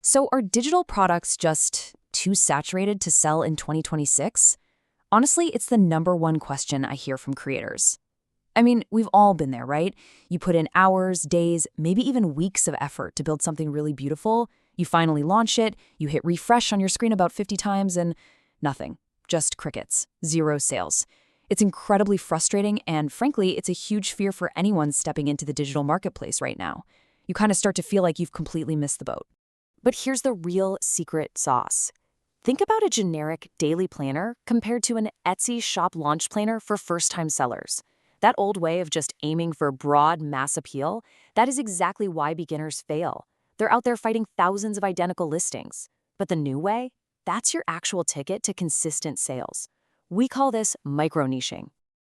So are digital products just too saturated to sell in 2026? Honestly, it's the #1 question I hear from creators. I mean, we've all been there, right? You put in hours, days, maybe even weeks of effort to build something really beautiful. You finally launch it, you hit refresh on your screen about 50 times, and nothing. Just crickets. Zero sales. It's incredibly frustrating, and frankly, it's a huge fear for anyone stepping into the digital marketplace right now. You kind of start to feel like you've completely missed the boat. But here's the real secret sauce. Think about a generic daily planner compared to an Etsy shop launch planner for first-time sellers. That old way of just aiming for broad mass appeal, that is exactly why beginners fail. They're out there fighting thousands of identical listings. But the new way? That's your actual ticket to consistent sales. We call this micro-niching.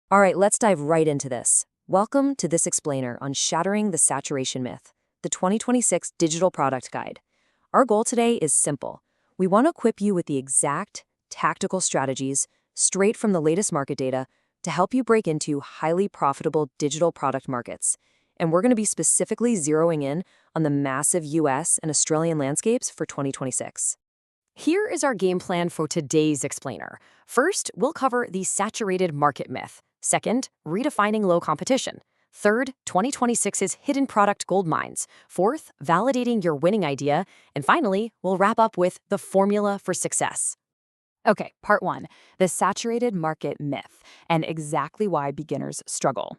All right, let's dive right into this. Welcome to this explainer on Shattering the Saturation Myth, the 2026 Digital Product Guide. Our goal today is simple. We want to equip you with the exact, tactical strategies, straight from the latest market data, to help you break into highly profitable digital product markets. And we're going to be specifically zeroing in on the massive US and Australian landscapes for 2026. Here is our game plan for today's explainer. First, we'll cover the saturated market myth. Second, redefining low competition. Third, 2026's hidden product gold mines. Fourth, validating your winning idea. And finally, we'll wrap up with the formula for success. Okay, part 1, the saturated market myth, and exactly why beginners struggle.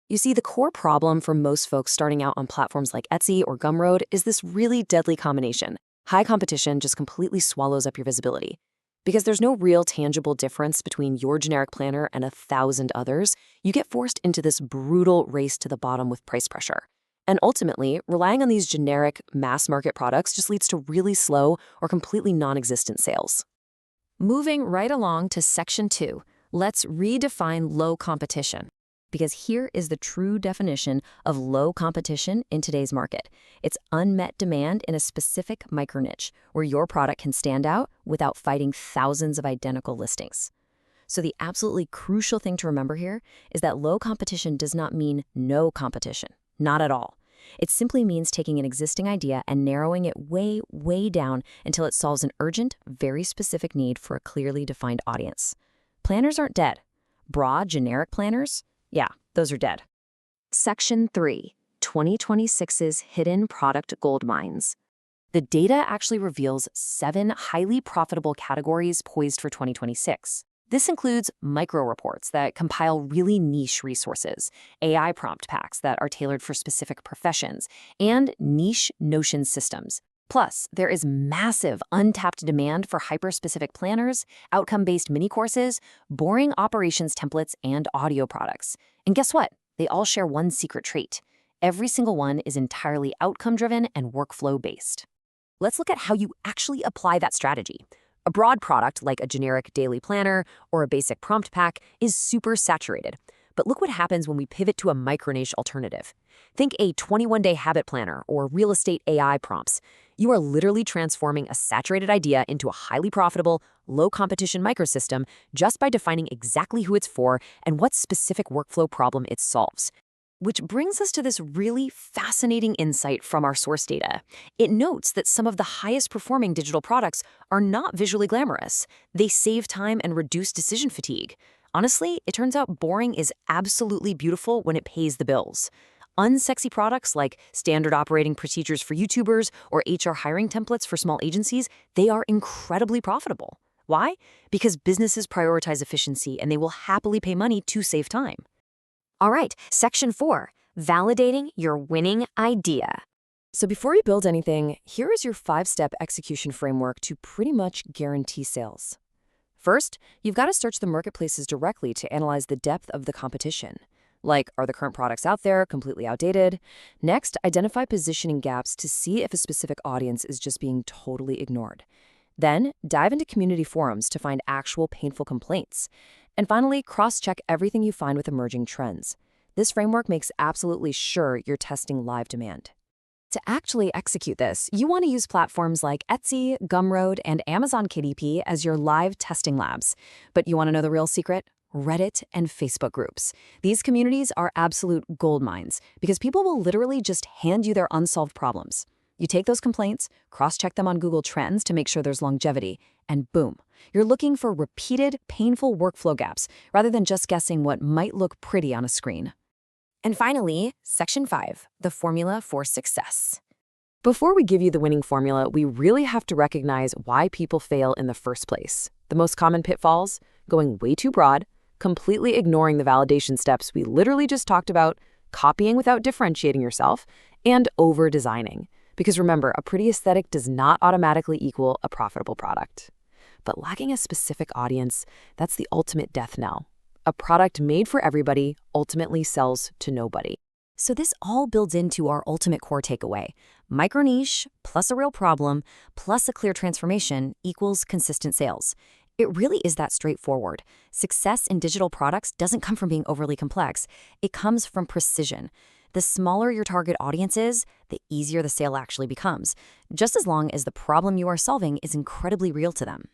You see, the core problem for most folks starting out on platforms like Etsy or Gumroad is this really deadly combination. High competition just completely swallows up your visibility. Because there's no real tangible difference between your generic planner and 1,000 others, you get forced into this brutal race to the bottom with price pressure. And ultimately, relying on these generic mass market products just leads to really slow or completely non-existent sales. Moving right along to section 2, let's redefine low competition. Because here is the true definition of low competition in today's market. It's unmet demand in a specific micro-niche where your product can stand out without fighting thousands of identical listings. So the absolutely crucial thing to remember here is that low competition does not mean no competition. Not at all. It simply means taking an existing idea and narrowing it way, way down until it solves an urgent, very specific need for a clearly defined audience. Planners aren't dead. Broad, generic planners? Yeah, those are dead. Section 3, 2026's hidden product gold mines. The data actually reveals 7 highly profitable categories poised for 2026. This includes micro reports that compile really niche resources, AI prompt packs that are tailored for specific professions, and niche Notion systems. Plus, there is massive untapped demand for hyper-specific planners, outcome-based mini-courses, boring operations templates, and audio products. And guess what? They all share one secret trait. Every single one is entirely outcome-driven and workflow-based. Let's look at how you actually apply that strategy. A broad product like a generic daily planner or a basic prompt pack is super saturated. But look what happens when we pivot to a micro-niche alternative. Think a 21-day habit planner or real estate AI prompts. You are literally transforming a saturated idea into a highly profitable, low-competition microsystem just by defining exactly who it's for and what specific workflow problem it solves. Which brings us to this really fascinating insight from our source data. It notes that some of the highest performing digital products are not visually glamorous. They save time and reduce decision fatigue. Honestly, it turns out boring is absolutely beautiful when it pays the bills. Unsexy products like standard operating procedures for YouTubers or HR hiring templates for small agencies, they are incredibly profitable. Why? Because businesses prioritize efficiency and they will happily pay money to save time. All right, section 4, validating your winning idea. So before you build anything, here is your 5-step execution framework to pretty much guarantee sales. First, you've got to search the marketplaces directly to analyze the depth of the competition. Like, are the current products out there completely outdated? Next, identify positioning gaps to see if a specific audience is just being totally ignored. Then, dive into community forums to find actual painful complaints. And finally, cross-check everything you find with emerging trends. This framework makes absolutely sure you're testing live demand. To actually execute this, you want to use platforms like Etsy, Gumroad, and Amazon KDP as your live testing labs. But you want to know the real secret? Reddit and Facebook groups. These communities are absolute gold mines because people will literally just hand you their unsolved problems. You take those complaints, cross-check them on Google Trends to make sure there's longevity, and boom, you're looking for repeated, painful workflow gaps rather than just guessing what might look pretty on a screen. And finally, Section 5, the formula for success. Before we give you the winning formula, we really have to recognize why people fail in the first place. The most common pitfalls: going way too broad, completely ignoring the validation steps we literally just talked about, copying without differentiating yourself, and over-designing. Because remember, a pretty aesthetic does not automatically equal a profitable product. But lacking a specific audience, that's the ultimate death knell. A product made for everybody ultimately sells to nobody. So this all builds into our ultimate core takeaway. Micro niche plus a real problem plus a clear transformation equals consistent sales. It really is that straightforward. Success in digital products doesn't come from being overly complex. It comes from precision. The smaller your target audience is, the easier the sale actually becomes, just as long as the problem you are solving is incredibly real to them.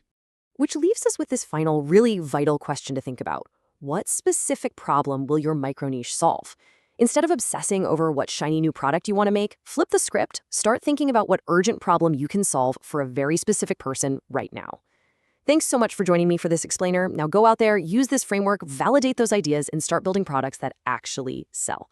Which leaves us with this final, really vital question to think about. What specific problem will your micro niche solve? Instead of obsessing over what shiny new product you want to make, flip the script, start thinking about what urgent problem you can solve for a very specific person right now. Thanks so much for joining me for this explainer. Now go out there, use this framework, validate those ideas, and start building products that actually sell.